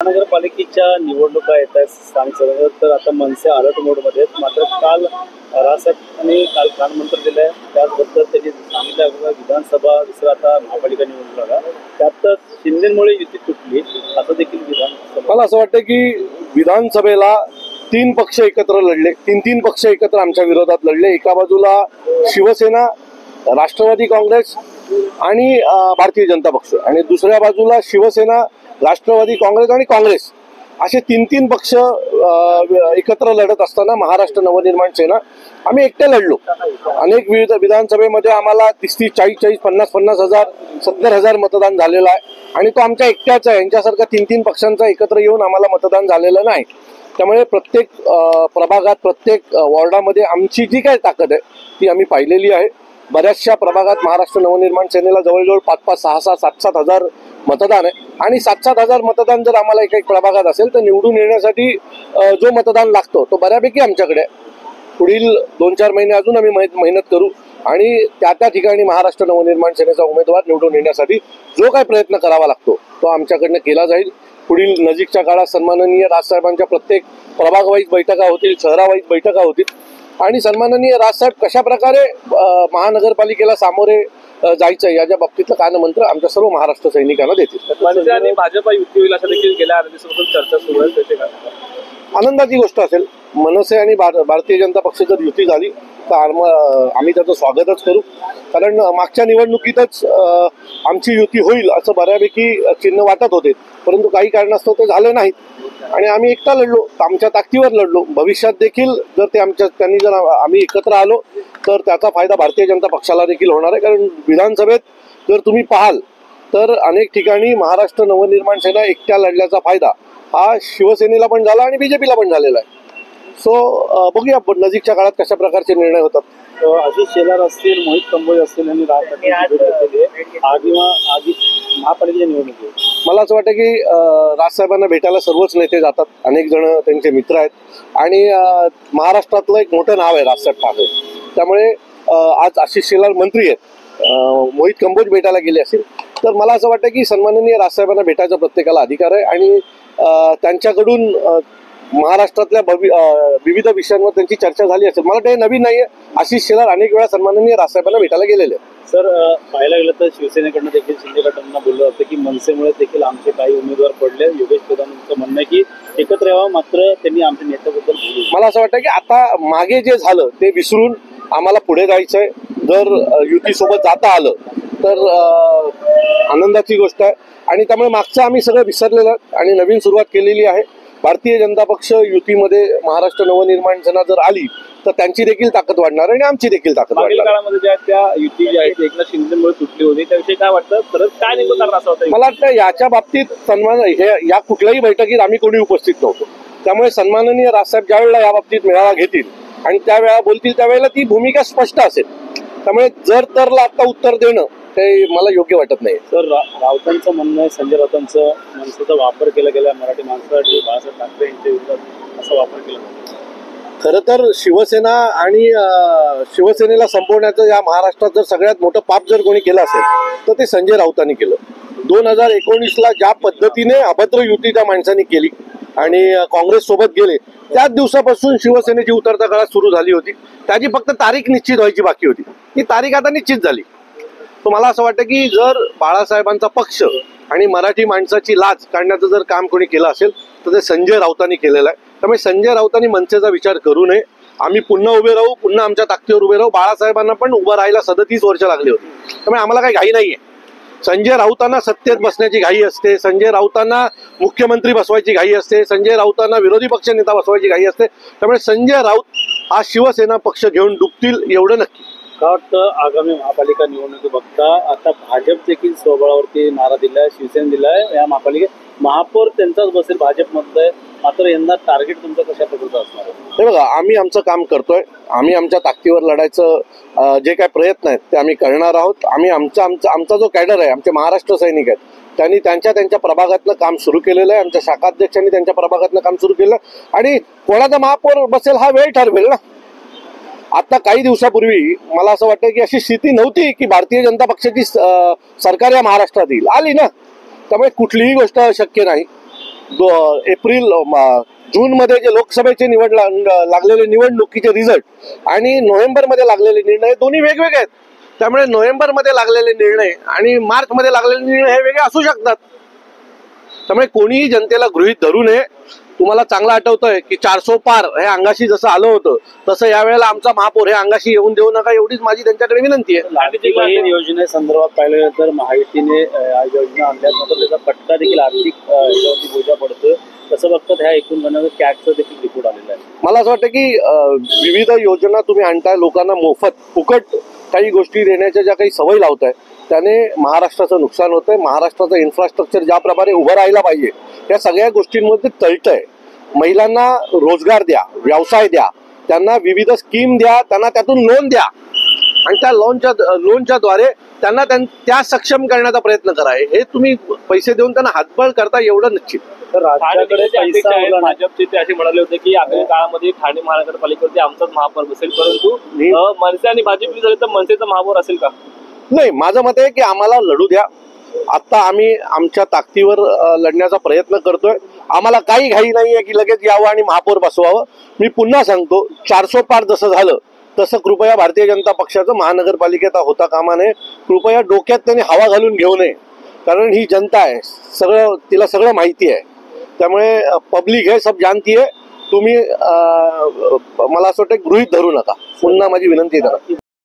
महानगरपालिकेच्या निवडणुका येत आहेत स्थानिक तर आता मनसे अलर्ट मोडमध्ये आहेत. मात्र काल रासाहेबांनी काल कानमंत्र दिलंय, त्याचबद्दल त्यांनी सांगितलं विधानसभा दुसरा आता महापालिका निवडणूक आला त्यात शिंदेमुळे युती तुटली असं देखील विधान. मला असं वाटतं की विधानसभेला तीन पक्ष एकत्र लढले, तीन पक्ष एकत्र आमच्या विरोधात लढले. एका बाजूला शिवसेना, राष्ट्रवादी काँग्रेस आणि भारतीय जनता पक्ष, आणि दुसऱ्या बाजूला शिवसेना, राष्ट्रवादी काँग्रेस आणि काँग्रेस असे तीन पक्ष एकत्र लढत असताना महाराष्ट्र नवनिर्माण सेना आम्ही एकटे लढलो. अनेक विविध विधानसभेमध्ये आम्हाला 30, 40, 50 हजार 70,000 मतदान झालेलं आहे आणि तो आमच्या एकट्याचा आहे. यांच्यासारखा तीन पक्षांचा एकत्र येऊन आम्हाला मतदान झालेलं नाही. त्यामुळे प्रत्येक प्रभागात, प्रत्येक वॉर्डामध्ये आमची जी काही ताकद आहे ती आम्ही पाहिलेली आहे. बऱ्याचशा प्रभागात महाराष्ट्र नवनिर्माण सेनेला जवळजवळ 5-5, 6-6, 7-7 हजार मतदान आहे आणि 7-7 हजार मतदान जर आम्हाला एक प्रभागात असेल तर निवडून येण्यासाठी जो मतदान लागतो तो बऱ्यापैकी आमच्याकडे आहे. पुढील 2-4 महिने अजून आम्ही मेहनत करू आणि त्या ठिकाणी महाराष्ट्र नवनिर्माण सेनेचा उमेदवार निवडून येण्यासाठी जो काही प्रयत्न करावा लागतो तो आमच्याकडनं केला जाईल. पुढील नजीकच्या काळात सन्माननीय राजसाहेबांच्या प्रत्येक प्रभागवाईज बैठका होतील, शहरावाईज बैठका होतील आणि सन्माननीय राजसाहेब कशा प्रकारे महानगरपालिकेला सामोरे जायचं याच्या बाबतीतलं कानमंत्र आमच्या सर्व महाराष्ट्र सैनिकांना देतील. मनसे आणि भाजप युती होईल असं देखील गेल्या आठवड्यापासून चर्चा सुरू आहे, त्याचे काय? आनंदाची गोष्ट असेल. मनसे आणि भारतीय जनता पक्ष जर युती झाली तर आम्ही त्याचं स्वागतच करू, कारण मागच्या निवडणुकीतच आमची युती होईल असं बऱ्यापैकी चिन्ह वाटत होते, परंतु काही कारणास्तव ते झाले नाहीत आणि आम्ही एकटा लढलो, आमच्या ताकदीवर लढलो. भविष्यात देखील जर त्यांनी जर आम्ही एकत्र आलो तर त्याचा फायदा भारतीय जनता पक्षाला देखील होणार आहे. कारण विधानसभेत जर तुम्ही पाहाल तर अनेक ठिकाणी महाराष्ट्र नवनिर्माण सेना एकट्या लढल्याचा फायदा हा शिवसेनेला पण झाला आणि बीजेपीला पण झालेला आहे. सो बघूया नजीकच्या काळात कशा प्रकारचे निर्णय होतात. आशिष शेलार असतील, मोहित कंबोज असतील आणि महापालिकेच्या निवडणुकीत मला असं वाटतं की राजसाहेबांना भेटायला सर्वच नेते जातात. अनेक जण त्यांचे मित्र आहेत आणि महाराष्ट्रातलं एक मोठं नाव आहे राजसाहेब ठाकरे. त्यामुळे आज आशिष शेलार मंत्री आहेत, मोहित कंबोज भेटायला गेले असतील तर मला असं वाटतं की सन्माननीय राजसाहेबांना भेटायचा प्रत्येकाला अधिकार आहे आणि त्यांच्याकडून महाराष्ट्रातल्या विविध विषयांवर त्यांची चर्चा झाली असेल. मला ते नवीन नाहीये. आशिष शेलार अनेक वेळा सन्माननीय राजसाहेबांना भेटायला गेलेले. सर, पाहायला गेलं तर शिवसेनेकडनं देखील शिंदे गटांना बोललं जातं की मनसेमुळे देखील आमचे काही उमेदवार पडले. योगेश प्रधानांचं म्हणणं आहे की एकत्र यावं, मात्र त्यांनी आमच्या नेत्याबद्दल बोलू. मला असं वाटतं की आता मागे जे झालं ते विसरून आम्हाला पुढे जायचंय. जर युतीसोबत जाता आलं तर आनंदाची गोष्ट आहे आणि त्यामुळे मागचं आम्ही सगळं विसरलेलं आणि नवीन सुरुवात केलेली आहे. भारतीय जनता पक्ष युतीमध्ये महाराष्ट्र नवनिर्माण सेना जर आली तर त्यांची देखील ताकद वाढणार आणि आमची देखील ताकद वाढणार. काळामध्ये ज्या त्या युती जी आहे एकनाथ शिंदेमुळे तुटली होती त्याविषयी काय वाटतं? खरंच काय नेमकं कारण असं होतं? मला वाटतं याच्या बाबतीत या कुठल्याही बैठकीत आम्ही कोणी उपस्थित नव्हतो. त्यामुळे सन्माननीय राजसाहेब ज्या वेळेला या बाबतीत मेळावा घेतील आणि त्यावेळेला बोलतील त्यावेळेला ती भूमिका स्पष्ट असेल. त्यामुळे जर तरला आता उत्तर देणं ते मला योग्य वाटत नाही. तर राऊतांचं म्हणणं आहे, संजय राऊतांचं मनसेचा वापर केला गेला मराठी माणसासाठी, बाळासाहेब ठाकरे यांच्या विरोधात असा वापर केला. खरं तर शिवसेना आणि शिवसेनेला संपवण्याचं या महाराष्ट्रात जर सगळ्यात मोठं पाप जर कोणी केलं असेल तर ते संजय राऊतांनी केलं. 2019ला ज्या पद्धतीने अभद्र युती त्या माणसांनी केली आणि काँग्रेस सोबत गेले त्याच दिवसापासून शिवसेनेची उतरता काळात सुरू झाली होती. त्याची फक्त तारीख निश्चित व्हायची बाकी होती. ती तारीख आता निश्चित झाली. तर मला असं वाटतं की जर बाळासाहेबांचा पक्ष आणि मराठी माणसाची लाज काढण्याचं जर काम कोणी केलं असेल तर ते संजय राऊतांनी केलेलं आहे. त्यामुळे संजय राऊतांनी मनसेचा विचार करू नये. आम्ही पुन्हा उभे राहू, पुन्हा आमच्या ताकदीवर उभे राहू. बाळासाहेबांना पण उभं राहायला 37 वर्ष लागली होती. त्यामुळे आम्हाला काही घाई नाहीये. संजय राऊतांना सत्तेत बसण्याची घाई असते, संजय राऊतांना मुख्यमंत्री बसवायची घाई असते, संजय राऊतांना विरोधी पक्ष नेता बसवायची घाई असते. त्यामुळे संजय राऊत हा शिवसेना पक्ष घेऊन डुबतील एवढं नक्की. का वाटतं आगामी महापालिका निवडणुकी बघता आता भाजप देखील स्वबळावरती नारा दिलाय, शिवसेना दिलाय या महापालिकेत महापौर त्यांचाच बसेल भाजपमध्ये, मात्र यंदा टार्गेट तुमचं कशा प्रकारचं असणार आहे? हे बघा, आम्ही आमचं काम करतोय. आम्ही आमच्या ताकदीवर लढायचं जे काय प्रयत्न आहेत ते आम्ही करणार आहोत. आम्ही आमचा जो कॅडर आहे, आमचे महाराष्ट्र सैनिक आहेत, त्यांनी त्यांच्या प्रभागातलं काम सुरू केलेलं आहे. आमच्या शाखाध्यक्षांनी त्यांच्या प्रभागातलं काम सुरू केलं आणि कोणाचा महापौर बसेल हा वेळ ठरवेल ना. आता काही दिवसापूर्वी मला असं वाटतं की अशी स्थिती नव्हती की भारतीय जनता पक्षाची सरकार या महाराष्ट्रात येईल, आली ना. त्यामुळे कुठलीही गोष्ट शक्य नाही. जून मध्ये जे लोकसभेचे लागलेले निवडणुकीचे रिझल्ट आणि नोव्हेंबरमध्ये लागलेले निर्णय दोन्ही वेगवेगळे आहेत. त्यामुळे नोव्हेंबरमध्ये लागलेले निर्णय आणि मार्चमध्ये लागलेले निर्णय हे वेगळे असू शकतात. त्यामुळे कोणीही जनतेला गृहीत धरू नये. तुम्हाला चांगलं आठवतंय की 400 पार हे अंगाशी जसं आलं होतं तसं यावेळेला आमचा महापौर हे अंगाशी येऊन देऊ नका, एवढीच माझी त्यांच्याकडे विनंती आहे. लाडकी बहीण योजनेसंदर्भात पाहिलं तर महायुतीने योजना आणल्यात, मात्र त्याचा फटका देखील आर्थिक याच्यावरती बोजा पडतोय. तसं बघतात ह्या एकूण बनवून कॅटचा देखील रिपोर्ट आलेला आहे. मला असं वाटतं की विविध योजना तुम्ही आणताय, लोकांना मोफत फुकट काही गोष्टी देण्याच्या ज्या काही सवयी लावताय त्याने महाराष्ट्राचं नुकसान होतंय. महाराष्ट्राचं इन्फ्रास्ट्रक्चर ज्या प्रकारे उभं राहायला पाहिजे त्या सगळ्या गोष्टींमध्ये तळतंय. महिलांना रोजगार द्या, व्यवसाय द्या, त्यांना विविध स्कीम द्या, त्यांना त्यातून लोन द्या आणि त्या लोनच्या द्वारे त्यांना त्या सक्षम करण्याचा प्रयत्न करा. हे तुम्ही पैसे देऊन त्यांना हातबळ करता एवढं निश्चित. तर राज्याकडे पैसा उरला नाही. भाजपचे ते असे म्हणाले होते की आगामी काळामध्ये ठाणे महानगरपालिकेवरती आमचाच महापौर बसेल, परंतु मनसे आणि भाजप झाले तर मनसेचा महापौर असेल का? नाही, माझं मत आहे की आम्हाला लढू द्या. आता आम्ही आमच्या ताकदीवर लढण्याचा प्रयत्न करतोय. आम्हाला काही घाई नाहीये की लगेच यावं आणि महापौर बसवावं. मी पुन्हा सांगतो, 400 पार जसं झालं तसं कृपया भारतीय जनता पक्षाचं महानगरपालिकेत होता कामा नये. कृपया डोक्यात त्यांनी हवा घालून घेऊ नये, कारण ही जनता आहे, तिला सगळं माहिती आहे. त्यामुळे पब्लिक हे सब जानती है. तुम्ही मला असं वाटतं गृहीत धरू नका. पुन्हा माझी विनंती करा.